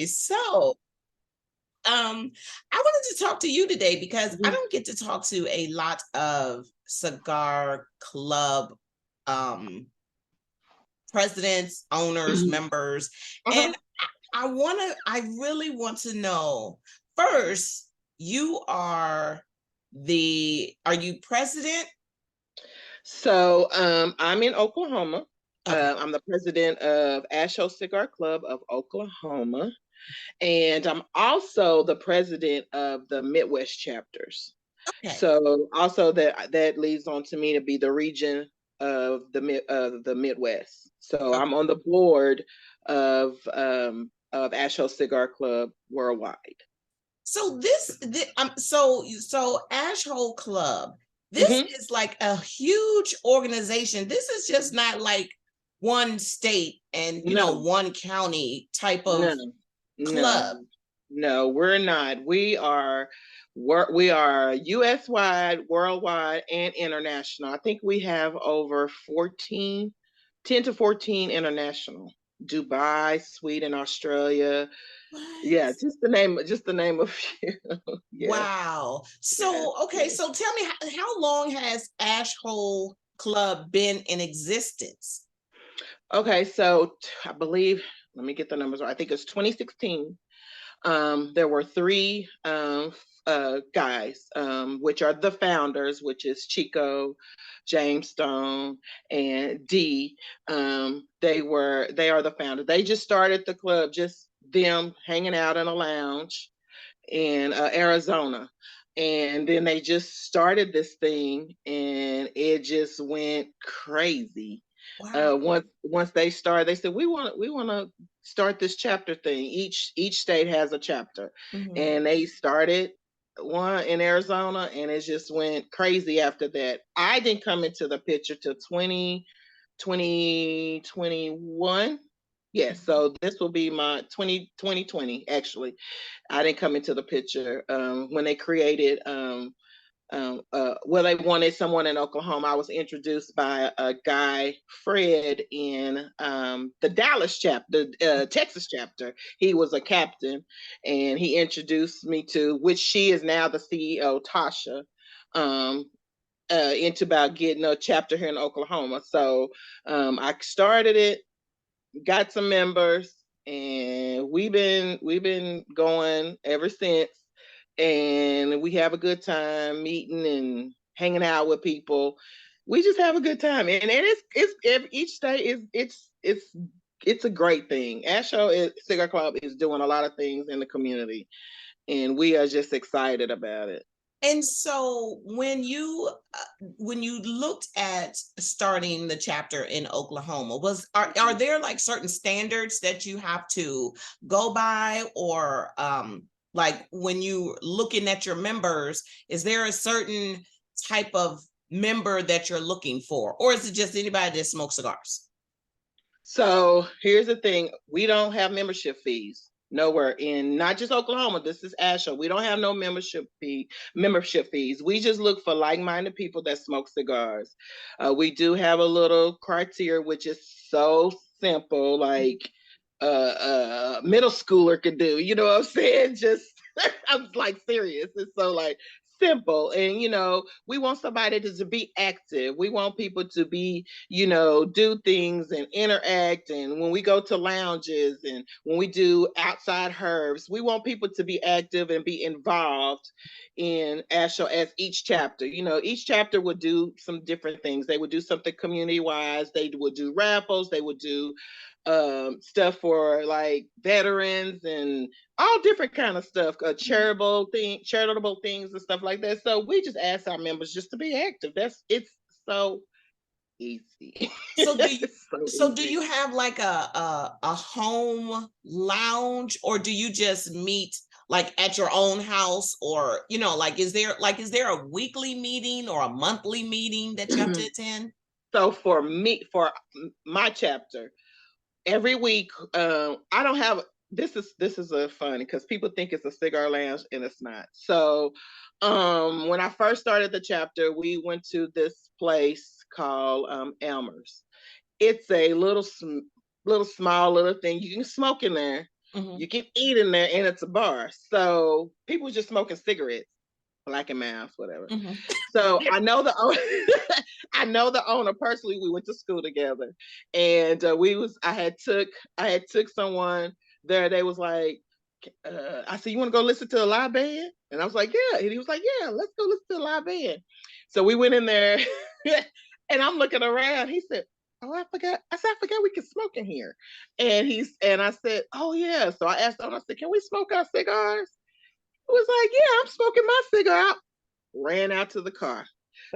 So I wanted to talk to you today because I Mhm. don't get to talk to a lot of cigar club presidents, owners, Mhm. members, Uh-huh. and I really want to know first, are you president? I'm in Oklahoma. Okay. I'm the president of AHCC Cigar Club of Oklahoma, and I'm also the president of the Midwest chapters. Okay. So also that leads on to me to be the region of the Midwest. So Okay. I'm on the board of AHCC Cigar Club worldwide. So so Ash Hole Club, this Hmm. is like a huge organization. This is just not like one state and No, one county type of no, no. club. No, we're not. We are US wide, worldwide, and international. I think we have over 14, 10 to 14 international. Dubai, Sweden, Australia. Yeah, What? just the name of few. Yes, Wow. yes, So, okay, yes. so tell me how long has Ash Hole Club been in existence? Okay, so I believe, let me get the numbers right. I think it's 2016. There were three guys, which are the founders, which is Chico, James Stone, and D. They are the founders. They just started the club, just them hanging out in a lounge in Arizona. And then they just started this thing and it just went crazy. Wow. Once they started, they said we want to start this chapter thing. Each state has a chapter, Mhm. and they started one in Arizona, and it just went crazy after that. I didn't come into the picture till 2021. Yes, so this will be my 2020 actually. I didn't come into the picture when they created well, they wanted someone in Oklahoma. I was introduced by a guy, Fred, in the Dallas chapter, Texas chapter. He was a captain, and he introduced me to, which she is now the CEO, Tasha, um, into about getting a chapter here in Oklahoma. So I started it, got some members, and we've been going ever since. And we have a good time meeting and hanging out with people. We just have a good time, and each day it's a great thing. Cigar Club is doing a lot of things in the community, and we are just excited about it. And so when you looked at starting the chapter in Oklahoma, are there like certain standards that you have to go by, or like when you looking at your members, is there a certain type of member that you're looking for, or is it just anybody that smokes cigars? So here's the thing: we don't have membership fees nowhere in, not just Oklahoma. This is Asha. We don't have no membership fees. We just look for like-minded people that smoke cigars. We do have a little criteria, which is so simple, like middle schooler could do. You know what I'm saying? Just I'm like serious. It's so like simple, and we want somebody to be active. We want people to be, do things and interact. And when we go to lounges and when we do outside herbs, we want people to be active and be involved in Astro as each chapter. Each chapter would do some different things. They would do something community wise. They would do raffles. They would do stuff for like veterans and all different kind of stuff, charitable things and stuff like that. So we just ask our members just to be active. It's so easy. So do you It's so so do easy. you have like a home lounge, or do you just meet like at your own house, or like is there a weekly meeting or a monthly meeting that you have to attend? So for my chapter, every week, I don't have. This is a fun because people think it's a cigar lounge and it's not. So, when I first started the chapter, we went to this place called Elmer's. It's a little small little thing. You can smoke in there, Mhm. You can eat in there, and it's a bar. So people just smoking cigarettes, Black and Mouse, whatever. Mhm. So I know the owner. I know the owner personally. We went to school together, and I had took someone there. They was like, I said, "You want to go listen to a live band?" And I was like, "Yeah." And he was like, "Yeah, let's go listen to a live band." So we went in there, and I'm looking around. He said, "Oh, I forgot." I said, "I forgot we can smoke in here." And I said, "Oh yeah." So I asked him. I said, "Can we smoke our cigars?" He was like, "Yeah, I'm smoking my cigar." Ran out to the car.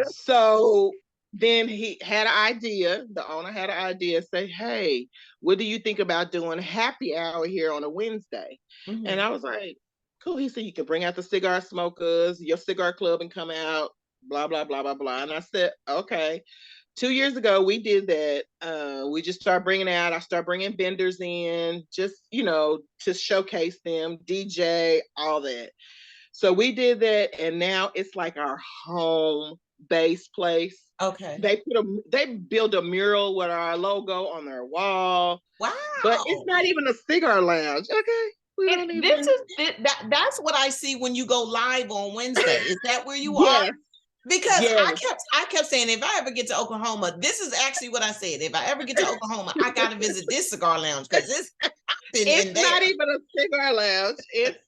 So then he had an idea. The owner had an idea. Say, "Hey, what do you think about doing happy hour here on a Wednesday?" And Mhm. I was like, "Cool." He said, "You can bring out the cigar smokers, your cigar club, and come out." Blah blah blah blah blah. And I said, "Okay." 2 years ago, we did that. We just started bringing out. I started bringing vendors in, just to showcase them, DJ, all that. So we did that, and now it's like our home base place. Okay. They build a mural with our logo on their wall, but it's Wow. not even a cigar lounge. Okay, we And don't this even. is that's what I see when you go live on Wednesday. Is that where you are? Yes, Because yes. I kept saying, if I ever get to Oklahoma, this is actually what I said. If I ever get to Oklahoma, I gotta visit this cigar lounge because it's It's in not there. even a cigar lounge. It's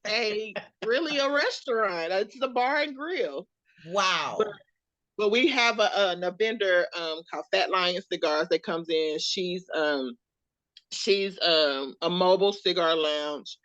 really a restaurant. It's the bar and grill. But Wow. but we have a vendor called Fat Lion Cigars that comes in. She's a mobile cigar lounge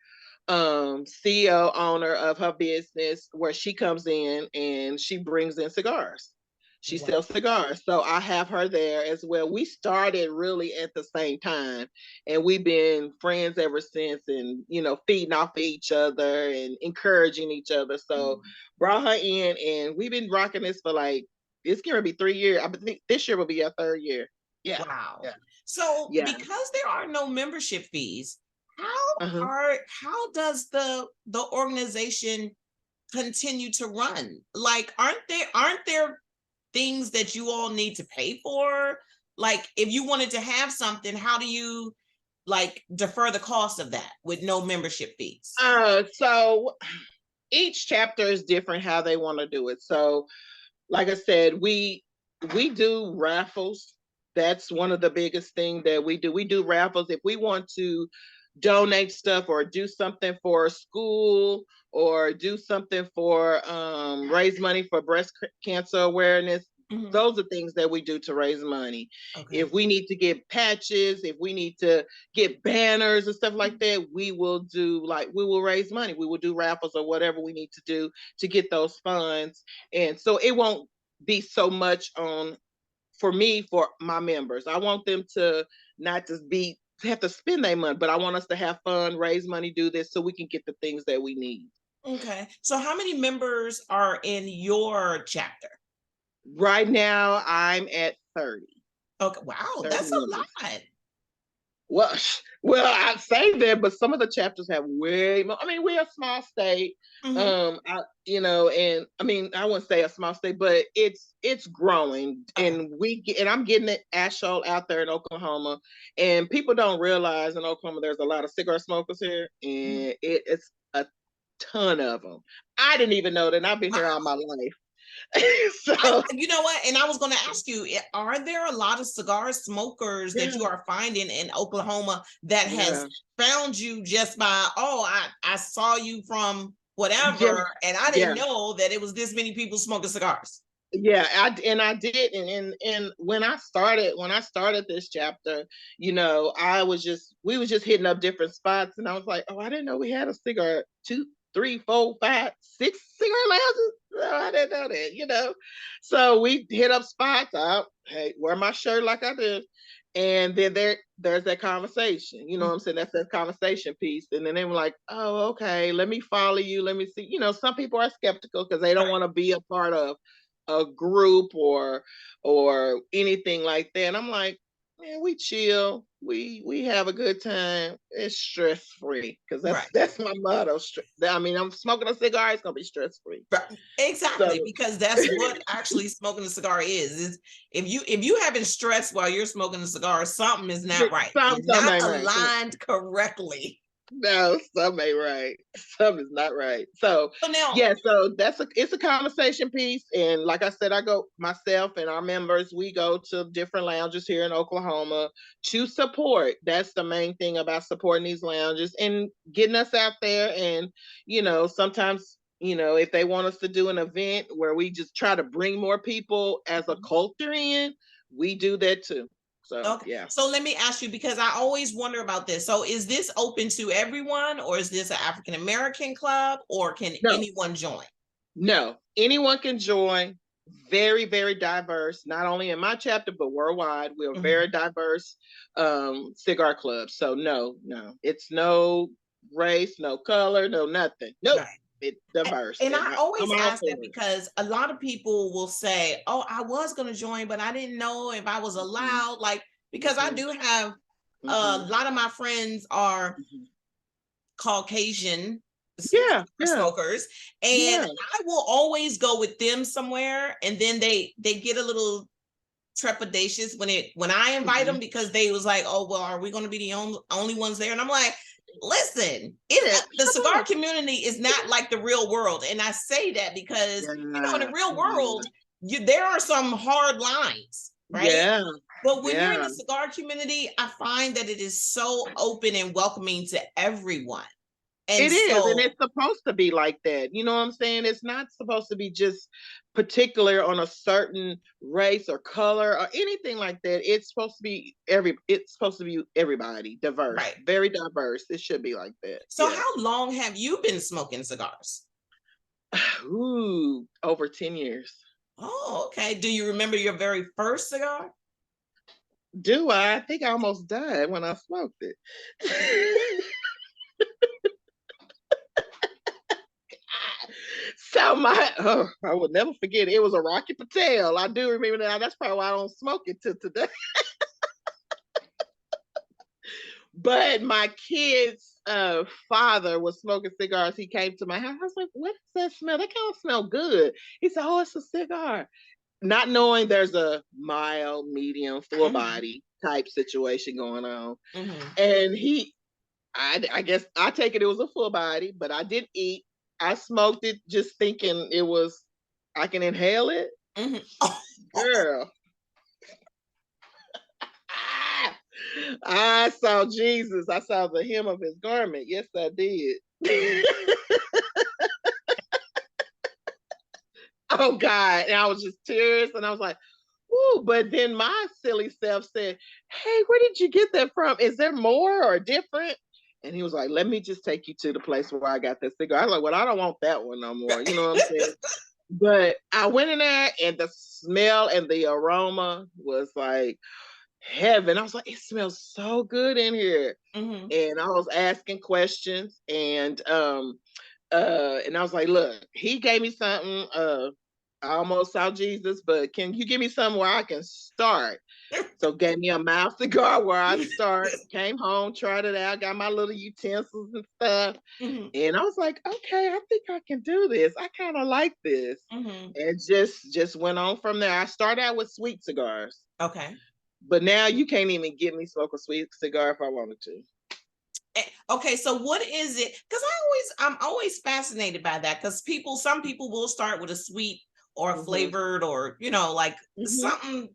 CEO owner of her business, where she comes in and she brings in cigars. She Wow. sells cigars. So I have her there as well. We started really at the same time, and we've been friends ever since, and feeding off of each other and encouraging each other. So brought her in, and we've been rocking this for like, it's gonna be 3 years. I think this year will be our third year. Yeah. Wow. Yeah. So Yeah. because there are no membership fees, Uh-huh. how does the organization continue to run? Like, aren't there things that you all need to pay for? Like, if you wanted to have something, how do you like defer the cost of that with no membership fees? So each chapter is different how they want to do it. So like I said, we do raffles. That's one of the biggest thing that we do. We do raffles if we want to donate stuff or do something for a school or do something for raise money for breast cancer awareness. Mhm. Those are things that we do to raise money. Okay. If we need to get patches, if we need to get banners and stuff like that, we will raise money. We will do raffles or whatever we need to do to get those funds. And so it won't be so much on for me, for my members. I want them to not just be have to spend their money, but I want us to have fun, raise money, do this so we can get the things that we need. Okay. So how many members are in your chapter? Right now I'm at 30. Okay. Wow, 30 that's a members. lot. Well, well, I say that, but some of the chapters have way more. I mean, we're a small state, Mhm. and I mean, I wouldn't say a small state, but it's growing, Okay. and I'm getting it actual out there in Oklahoma, and people don't realize in Oklahoma there's a lot of cigar smokers here, Mhm. and it's a ton of them. I didn't even know that, and I've been here all Wow. my life. So You know what? And I was going to ask you, are there a lot of cigar smokers that yeah, you are finding in Oklahoma that has yeah, found you just by, oh, I saw you from yeah, whatever, and I yeah. didn't know that it was this many people smoking cigars. Yeah, I did, and when I started this chapter, I was just we was just hitting up different spots, and I was like, oh, I didn't know we had a cigar, two, three, four, five, six cigar lounges. No, I didn't know that. So we hit up spots. Hey, wear my shirt like I did, and then there's that conversation. You know what I'm saying? That's that conversation piece, and then they were like, oh, okay, let me follow you. Let me see. Some people are skeptical because they don't Right. want to be a part of a group or anything like that. And I'm like, man, we chill. We have a good time. It's stress free because Right. that's my motto. I mean, I'm smoking a cigar. It's gonna be stress free. Right. Exactly, So because that's what actually smoking a cigar is if you having stress while you're smoking a cigar, something is not right. You're something not ain't right. aligned correctly. No, some ain't right. Some is not right. So So now, yeah, so it's a conversation piece. And like I said, I go myself and our members, we go to different lounges here in Oklahoma to support. That's the main thing about supporting these lounges and getting us out there. And sometimes, if they want us to do an event where we just try to bring more people as a culture in, we do that too. So okay. yeah. So let me ask you, because I always wonder about this. So is this open to everyone, or is this an African American club, or can No. anyone join? No, anyone can join. Very, very diverse, not only in my chapter, but worldwide. We're a very diverse cigar club. So no, it's no race, no color, no nothing. Nope. Right. It's diverse. And I always I'm all ask for that it. because a lot of people will say, "Oh, I was going to join, but I didn't know if I was allowed." Like, because I do have a lot of my friends are Caucasian Yeah, smokers, and I will always go with them somewhere, and then they get a little trepidatious when I invite them, because they was like, "Oh, well, are we going to be the only ones there?" And I'm like, listen, the cigar community is not like the real world. And I say that because, in the real world, there are some hard lines, right? Yeah. But when you're in the cigar community, I find that it is so open and welcoming to everyone. And it is, and it's supposed to be like that. You know what I'm saying? It's not supposed to be just particular on a certain race or color or anything like that. It's supposed to be everybody, diverse, right. Very diverse. It should be like that. So how long have you been smoking cigars? Ooh, over 10 years. Oh, okay. Do you remember your very first cigar? Do I? I think I almost died when I smoked it. So I will never forget it. It was a Rocky Patel. I do remember that. That's probably why I don't smoke it till today. But my kid's father was smoking cigars. He came to my house. I was like, "What is that smell? That kind of smell good." He said, "Oh, it's a cigar." Not knowing there's a mild, medium, full body type situation going on. And I guess I take it was a full body, but I didn't eat. I smoked it just thinking I can inhale it. Girl. I saw Jesus. I saw the hem of his garment. Yes, I did. Oh God. And I was just tears and I was like, ooh, but then my silly self said, "Hey, where did you get that from? Is there more or different?" And he was like, "Let me just take you to the place where I got that cigar." I was like, "Well, I don't want that one no more." You know what I'm saying? But I went in there and the smell and the aroma was like heaven. I was like, "It smells so good in here." And I was asking questions and I was like, "Look, he gave me something. I almost saw Jesus, but can you give me something where I can start?" So gave me a mouth cigar where I start. Came home, tried it out, got my little utensils and stuff. And I was like, "Okay, I think I can do this. I kind of like this." And just went on from there. I started out with sweet cigars. Okay. But now you can't even get me smoke a sweet cigar if I wanted to. Okay, so what is it? Because I'm always fascinated by that, because some people will start with a sweet or flavored, or like something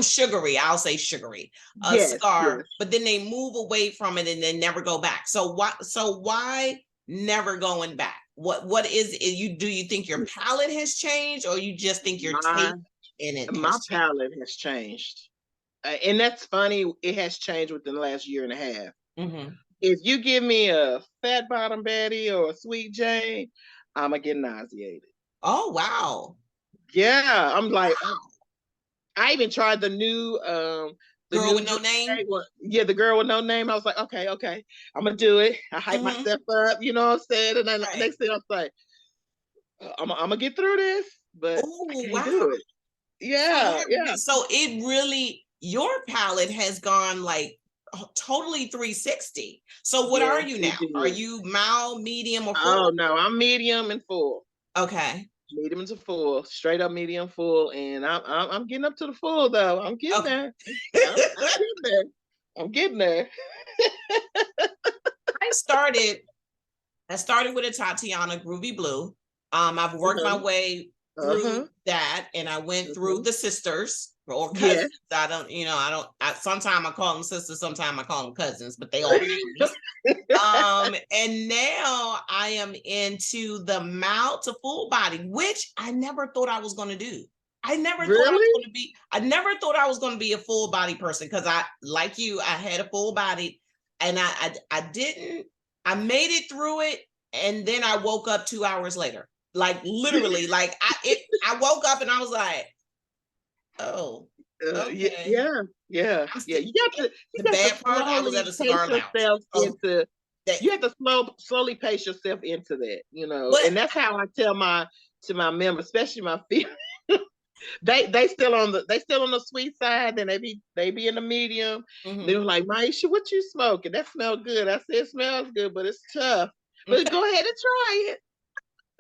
sugary. I'll say sugary, cigar, but then they move away from it and then never go back. So why never going back? What is it? Do you think your palate has changed, or you just think your taste in it my palate has changed? And that's funny. It has changed within the last year and a half. If you give me a fat bottom Betty or a sweet Jane, I'm gonna get nauseated. Oh wow! Yeah, I'm like, I even tried the new Girl with no name. Yeah, the girl with no name. I was like, okay, I'm gonna do it. I hype myself up, you know what I'm saying? And then next thing I was like, I'm gonna get through this, but I can't do it. Yeah, yeah. So it really, your palate has gone like totally 360. So what are you now? Are you mild, medium, or full? Oh no, I'm medium and full. Okay. Medium to full, straight up medium full, and I'm getting up to the full though. I'm getting there. I'm getting there. I'm getting there. started with a Tatiana Groovy Blue. I've worked my way through that, and I went through the sisters or cousins. I don't, sometimes I call them sisters, sometimes I call them cousins, but they all sisters. And now I am into the mild to full body, which I never thought I was going to do. I never thought I was going to be a full body person, because I, like you, I had a full body, and I made it through it, and then I woke up 2 hours later. Like literally, like I woke up and I was like, oh, okay. Yeah. You got to, the bad part, I was at a cigar lounge. You have to slowly pace yourself into that, and that's how I tell my members, especially my female. they still on the sweet side, then they be in the medium. They were like, Maisha, what you smoking? That smells good. I said, it smells good, but it's tough. But go ahead and try it.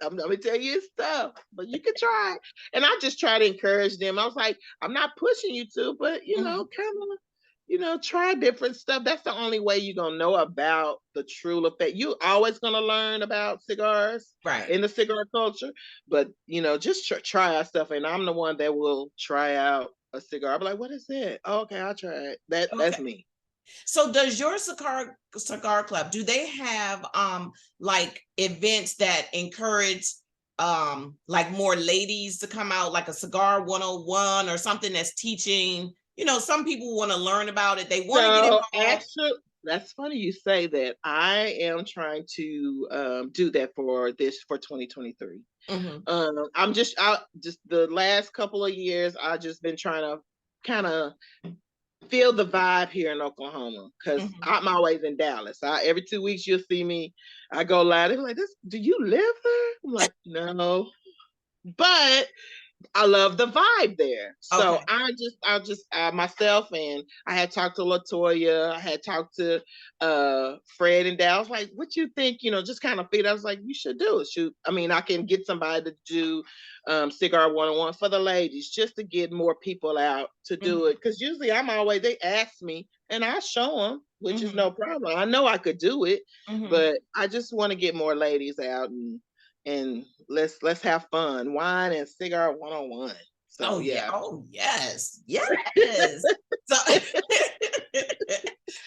I'm gonna tell you it's tough, but you can try. And I just try to encourage them. I was like, I'm not pushing you to, but kind of, try different stuff. That's the only way you're gonna know about the true effect. You always gonna learn about cigars, right, in the cigar culture, but just try out stuff. And I'm the one that will try out a cigar. I'll be like, what is it? Oh, okay, I'll try it. That's me. So does your cigar club, do they have like events that encourage like more ladies to come out, like a cigar 101 or something that's teaching, some people want to learn about it, they want to get involved. Actually, that's funny you say that. I am trying to do that for 2023. I'm just the last couple of years I've just been trying to kind of feel the vibe here in Oklahoma, because I'm always in Dallas. Every 2 weeks you'll see me. I go live. They're like, do you live there? I'm like, no, but I love the vibe there. So I just myself, and I had talked to Latoya, I had talked to Fred and Dallas, like, what you think, just kind of feed. I was like, you should do it. Shoot. I mean, I can get somebody to do Cigar 101 for the ladies, just to get more people out to do it. Because usually they ask me and I show them, which is no problem. I know I could do it, but I just want to get more ladies out, and let's have fun. Wine and Cigar 101. So Oh yes. So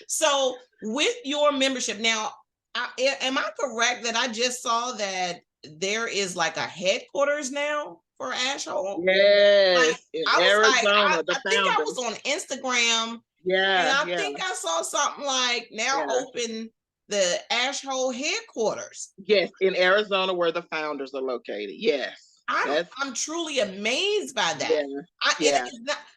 so with your membership now, am I correct that I just saw that there is like a headquarters now for Ashhole? Yes, in Arizona. I think I was on Instagram. Yeah, and I think I saw something like now open the Ashhole headquarters. Yes, in Arizona, where the founders are located. Yes. I'm truly amazed by that.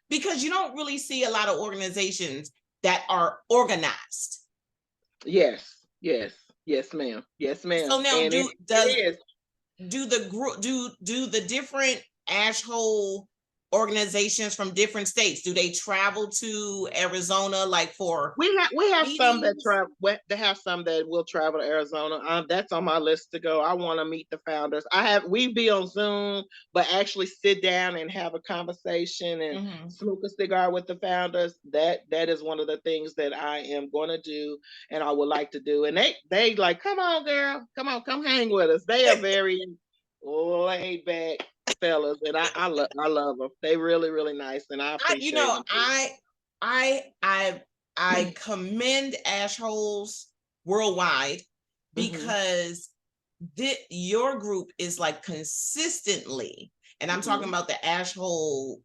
Because you don't really see a lot of organizations that are organized. Yes, ma'am. So now, do the different Ashhole organizations from different states, do they travel to Arizona, like for we have meetings? Some that travel. They have some that will travel to Arizona. That's on my list to go. I want to meet the founders. We be on Zoom, but actually sit down and have a conversation and smoke a cigar with the founders. That is one of the things that I am going to do, and I would like to do. And they like, come on, girl, come hang with us. They are very laid back fellas, and I love them. They really, really nice, and I appreciate them. I commend Ashholes worldwide, because your group is like consistently, and I'm talking about the Ashhole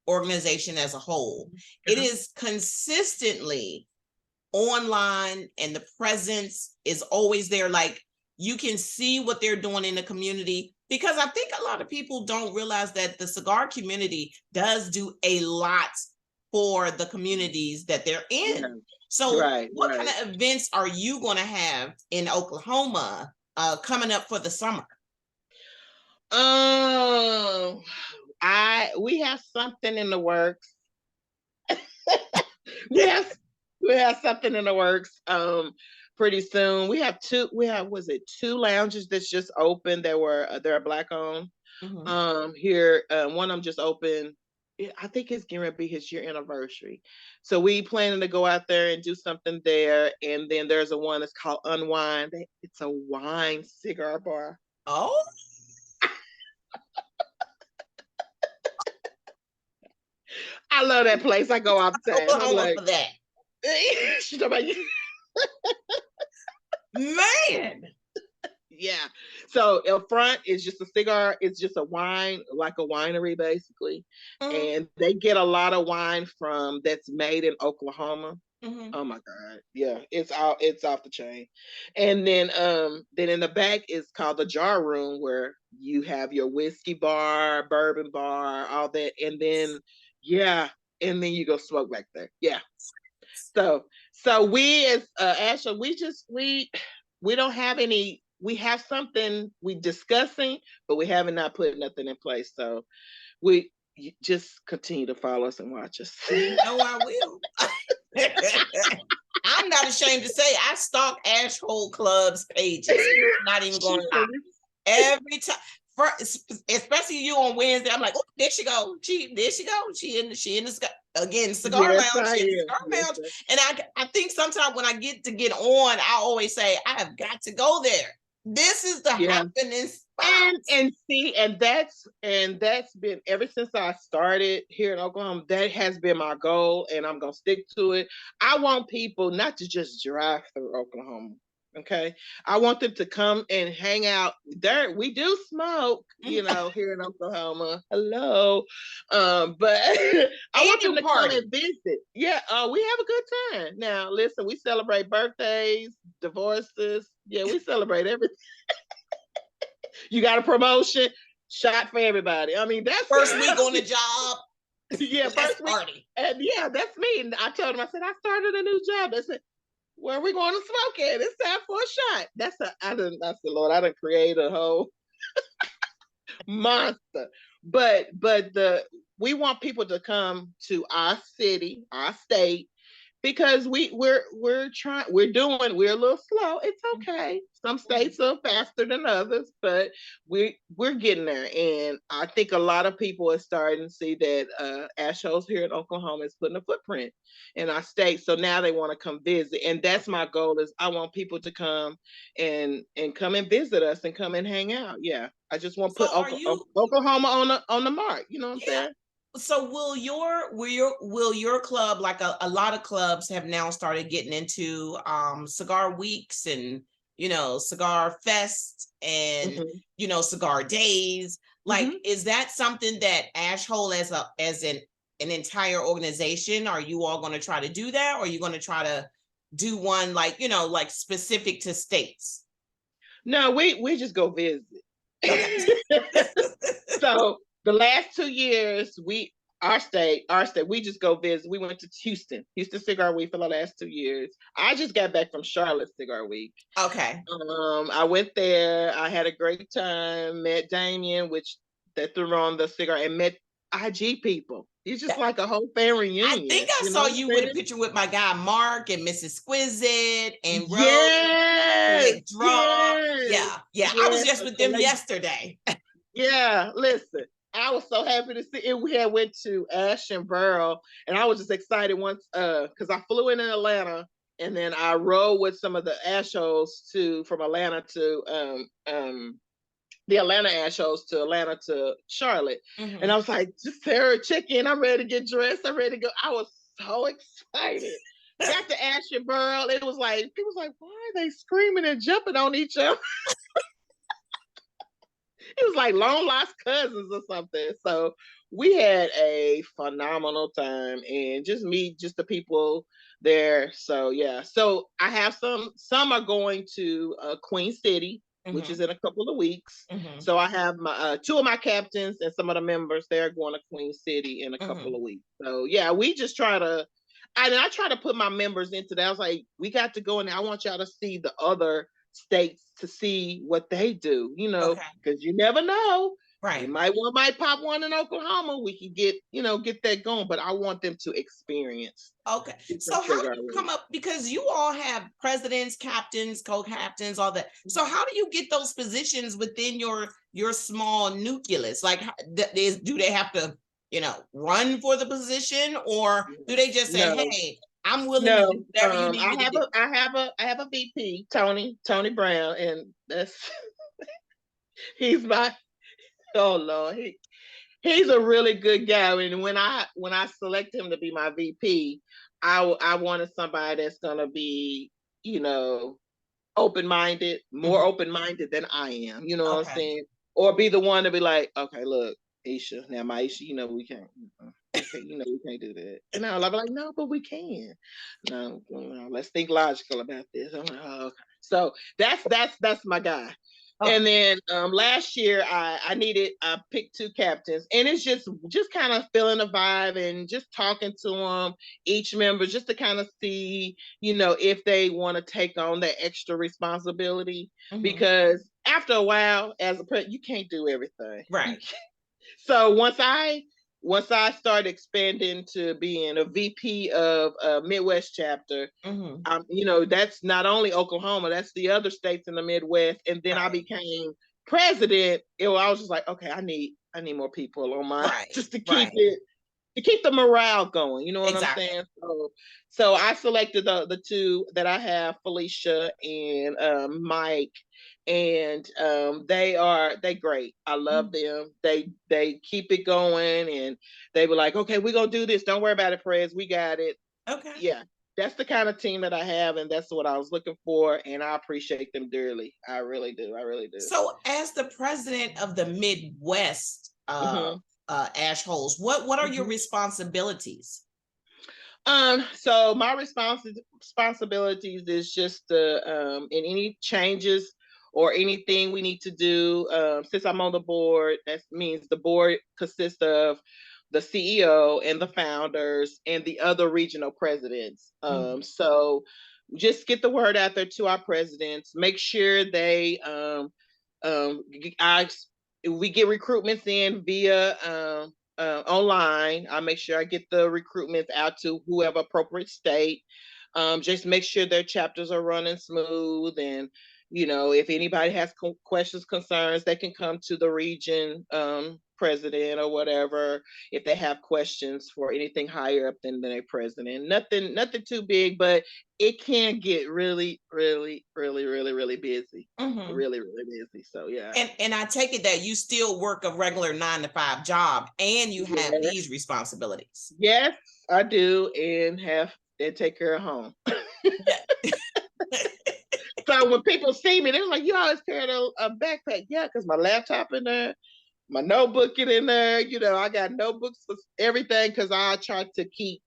organization as a whole, it is consistently online, and the presence is always there. Like, you can see what they're doing in the community, because I think a lot of people don't realize that the cigar community does do a lot for the communities that they're in. So what kind of events are you going to have in Oklahoma coming up for the summer? We have something in the works. we have something in the works pretty soon. We have two lounges that's just open that they're Black owned. Here, one of them just opened I think it's going to be his year anniversary. So we planning to go out there and do something there. And then there's a one that's called Unwind. It's a wine cigar bar. Oh, I love that place. I go all the time. I'm Oklahoma like, for that. she's like, Man. yeah. So up front is just a cigar. It's just a wine, like a winery, basically. Mhm, And they get a lot of wine from that's made in Oklahoma. mhm. Oh my God. Yeah, it's off the chain. And then in the back is called the jar room where you have your whiskey bar, bourbon bar, all that. And then yeah, and then you go smoke back there. Yeah. So we as Ashley, we don't have any, we have something we discussing, but we haven't not put nothing in place. So we you just continue to follow us and watch us. You know I will. I'm not ashamed to say I stalk Asshole Club's pages. Not even going to lie. Every time, especially you on Wednesday, I'm like, oh, there she go. There she go. She in the cigar Yes, lounge. I She in the am. cigar Yes, lounge. sir. And I think sometimes when I get on, I always say I have got to go there. This is the Yeah. happening spot. And see, and that's been ever since I started here in Oklahoma. That has been my goal, and I'm gonna stick to it. I want people not to just drive through Oklahoma. Okay, I want them to come and hang out there. We do smoke, you know, here in Oklahoma. Hello, but I want them to come and visit. Yeah, we have a good time. Now, listen, we celebrate birthdays, divorces. Yeah, we celebrate everything. You got a promotion, shot for everybody. I mean, that's First week on the job. Yeah, first week. Party. And yeah, that's me. And I told him, I said, I started a new job. They said, where are we going to smoke at? It's time for a shot. I said, Lord, I didn't create a whole monster. But we want people to come to our city, our state, because we're a little slow. It's okay. Some states are faster than others, but we're getting there. And I think a lot of people are starting to see that Ashholes here in Oklahoma is putting a footprint in our state. So now they want to come visit. And that's my goal, is I want people to come and come and visit us and come and hang out. Yeah. I just want to put Oklahoma on the mark. You know what I'm saying? So will your club, like a lot of clubs have now started getting into cigar weeks and cigar fest and cigar days, like is that something that Ashhole as an entire organization, are you all going to try to do that, or are you going to try to do one like like specific to states? No, we just go visit. So the last 2 years, our state, we just go visit. We went to Houston Cigar Week for the last 2 years. I just got back from Charlotte Cigar Week. Okay. I went there. I had a great time. Met Damien, that threw on the cigar, and met IG people. It's just like a whole fan reunion. I think I saw you with a picture with my guy Mark and Mrs. Exquisite and Rose. Yes, yeah. I was just with them yesterday. Yeah, listen, I was so happy to see it. We had went to Ash and Burl, and I was just excited once because I flew in Atlanta, and then I rode with some of the Ashholes from Atlanta to the Atlanta Ashholes to Atlanta to Charlotte. And I was like, just Sarah, check in. I'm ready to get dressed. I'm ready to go. I was so excited. Got to Ash and Burl. It was like, people was like, why are they screaming and jumping on each other? It was like long lost cousins or something. So we had a phenomenal time, and just the people there. So yeah. So I have some are going to Queen City, which is in a couple of weeks. So I have my 2 of my captains and some of the members. They're going to Queen City in a couple of weeks. So yeah, we just try to. I try to put my members into that. I was like, we got to go in there. I want y'all to see the other states, to see what they do, because you never know. Right. We might pop one in Oklahoma. We can get that going, but I want them to experience. Okay. So how do you come up, because you all have presidents, captains, co-captains, all that. So how do you get those positions within your small nucleus? Like, do they have to run for the position, or do they just say, No, hey, I'm willing to no. do whatever you need me to do? I have a VP, Tony Brown, and that's he's my, oh Lord, he's a really good guy. And when I select him to be my VP, I wanted somebody that's gonna be, you know, open-minded, more open-minded than I am. You know what I'm Okay. saying? Or be the one to be like, okay, look, Aisha, now Maisha, we can't. Okay, we can't do that. And I'll be like, no, but we can. No, let's think logical about this. I'm like, oh, okay. So that's my guy. Oh, And then last year I picked two captains, and it's just kind of feeling the vibe and just talking to them, each member, just to kind of see, if they want to take on that extra responsibility. Because after a while, as a president, you can't do everything. right. So once I started expanding to being a VP of Midwest chapter, that's not only Oklahoma, that's the other states in the Midwest. And then I Right. became president. I was just like, okay, I need more people on my Right. just to Right. keep the morale going. You know what Exactly. I'm saying? So I selected the two that I have, Felicia and Mike, and they great. I love them. They keep it going, and they were like, okay, we're gonna do this. Don't worry about it, Prez. We got it. Okay. Yeah. That's the kind of team that I have, and that's what I was looking for, and I appreciate them dearly. I really do. I really do. So, as the president of the Midwest, Ash Holes, what are your responsibilities? So my responsibilities is just in any changes or anything we need to do. Since I'm on the board, that means the board consists of the CEO and the founders and the other regional presidents. So just get the word out there to our presidents. Make sure they we get recruitments in via online. I make sure I get the recruitments out to whoever appropriate state. Just make sure their chapters are running smooth, and if anybody has questions, concerns, they can come to the region president or whatever if they have questions for anything higher up than their president. Nothing too big, but it can get really, really, really, really, really busy. Really, really busy. So yeah. And I take it that you still work a regular 9-to-5 job, and you have these responsibilities. Yes, I do, and take care of home. So when people see me, they're like, "You always carry a backpack?" Yeah, because my laptop in there, my notebook in there. I got notebooks for everything because I try to keep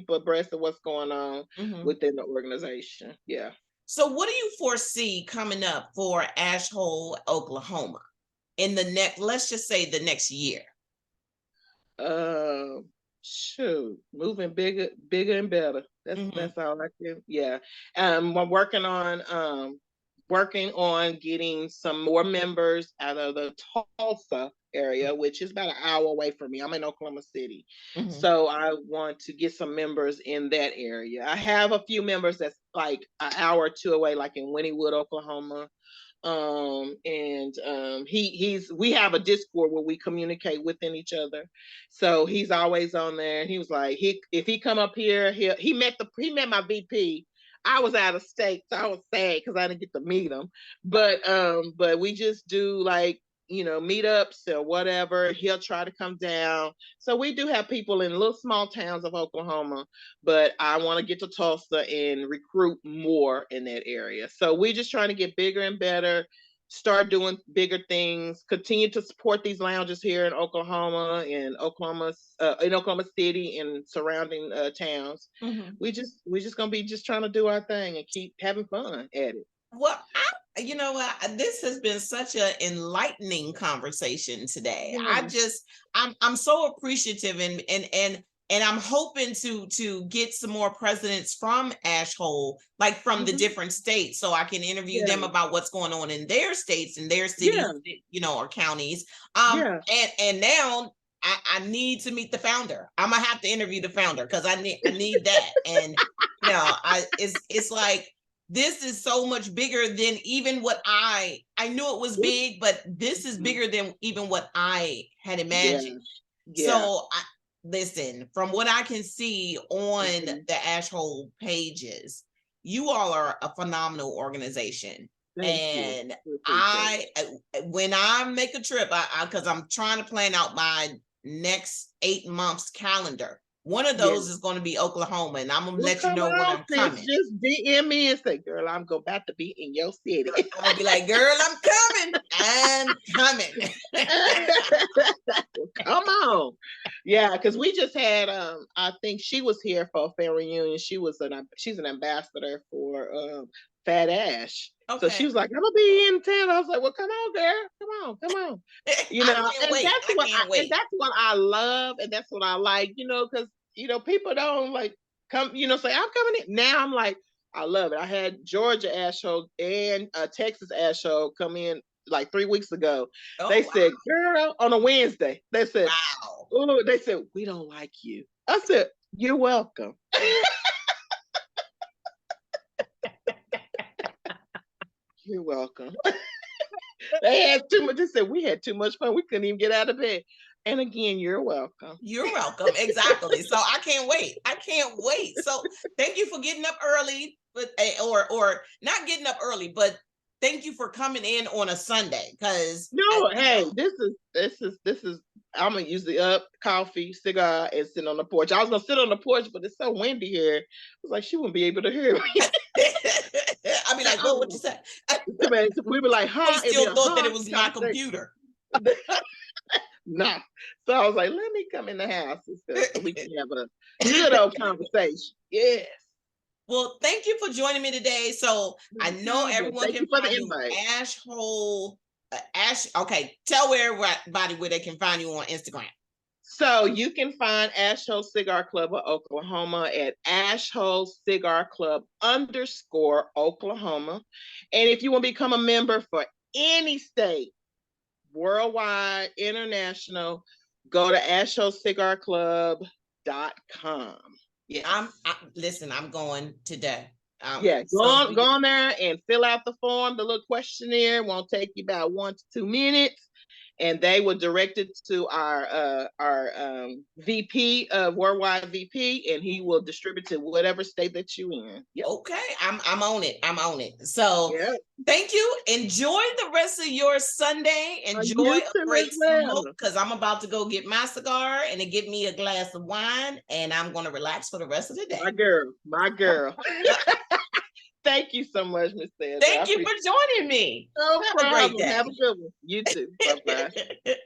abreast of what's going on within the organization. Yeah. So what do you foresee coming up for Ash Hole, Oklahoma in let's just say the next year? Shoot, moving bigger and better. That's all I can. Yeah. I'm working on getting some more members out of the Tulsa area, which is about an hour away from me. I'm in Oklahoma City. So I want to get some members in that area. I have a few members that's like an hour or two away, like in Wynnewood, Oklahoma. We have a Discord where we communicate within each other. So he's always on there, and he was like, if he come up here, he met my VP. I was out of state, so I was sad because I didn't get to meet him. But we just do like meetups or whatever. He'll try to come down. So we do have people in little small towns of Oklahoma, but I want to get to Tulsa and recruit more in that area. So we're just trying to get bigger and better, start doing bigger things, continue to support these lounges here in Oklahoma and Oklahoma City and surrounding towns. We just gonna be just trying to do our thing and keep having fun at it. Well, this has been such an enlightening conversation today. I'm so appreciative, and I'm hoping to get some more presidents from Ash Hole, like from the different states, so I can interview them about what's going on in their states and their cities, or counties. And now I need to meet the founder. I'm gonna have to interview the founder because I need that. And it's like, this is so much bigger than even what I knew it was big, but this is bigger than even what I had imagined. Yeah. So listen, from what I can see on Mhm. the Ashhole pages, you all are a phenomenal organization. Thank you. And We appreciate it. when I make a trip, because I'm trying to plan out my next 8 months calendar. One of Yeah. those is going to be Oklahoma, and I'm gonna Well, let you come know when on, I'm sis. coming. Just DM me and say, girl, I'm about to be in your city. I'm gonna be like, girl, I'm coming. I'm coming. Come on. Yeah, because we just had I think she was here for a family reunion. She's an ambassador for Fat Ash. So she Okay. was like, I'm gonna be in town. I was like, well, come on, girl. Come on, come on. You I know, can't and wait. I can't wait. that's what I love, and that's what I like, because people don't like come, say, I'm coming in. Now I'm like, I love it. I had Georgia Ash Show and Texas Ash Show come in like 3 weeks ago. They Oh said, girl, on a Wednesday, they said, wow. oh, they said, we don't like you. I said, you're welcome. You're welcome. They had too much. They said, we had too much fun. We couldn't even get out of bed. And again, you're welcome. You're welcome. Exactly. So I can't wait. I can't wait. So thank you for getting up early, but or not getting up early, but thank you for coming in on a Sunday because No, hey, this is I'm gonna use the coffee, cigar, and sit on the porch. I was gonna sit on the porch, but it's so windy here. I was like, she wouldn't be able to hear me. I'd be like, what you say? We were like, They huh? It'd be still a thought that huh it was my conversation. computer. No. So I was like, let me come in the house so we can have a good old conversation. Yes. Well, thank you for joining me today. So I know everyone Thank can you for the find you invite. Ashhole. Okay, tell everybody where they can find you on Instagram. So you can find Ashhole Cigar Club of Oklahoma at Ashhole Cigar Club _ Oklahoma. And if you want to become a member for any state, worldwide, international, go to ashholecigarclub.com. Yes. Listen, I'm going today. Yeah, So go on there and fill out the form, the little questionnaire. Won't take you about 1 to 2 minutes, and they will direct it to our VP of worldwide VP, and he will distribute to whatever state that you in. Yep. Okay, I'm on it. I'm on it. So yeah. Thank you. Enjoy the rest of your Sunday. Enjoy You a too great as well. smoke because I'm about to go get my cigar and to get me a glass of wine, and I'm going to relax for the rest of the day. My girl. Thank you so much, Miss Sandra. Thank you for joining me. No Have problem. a great day. Have a good one. You too. Bye-bye.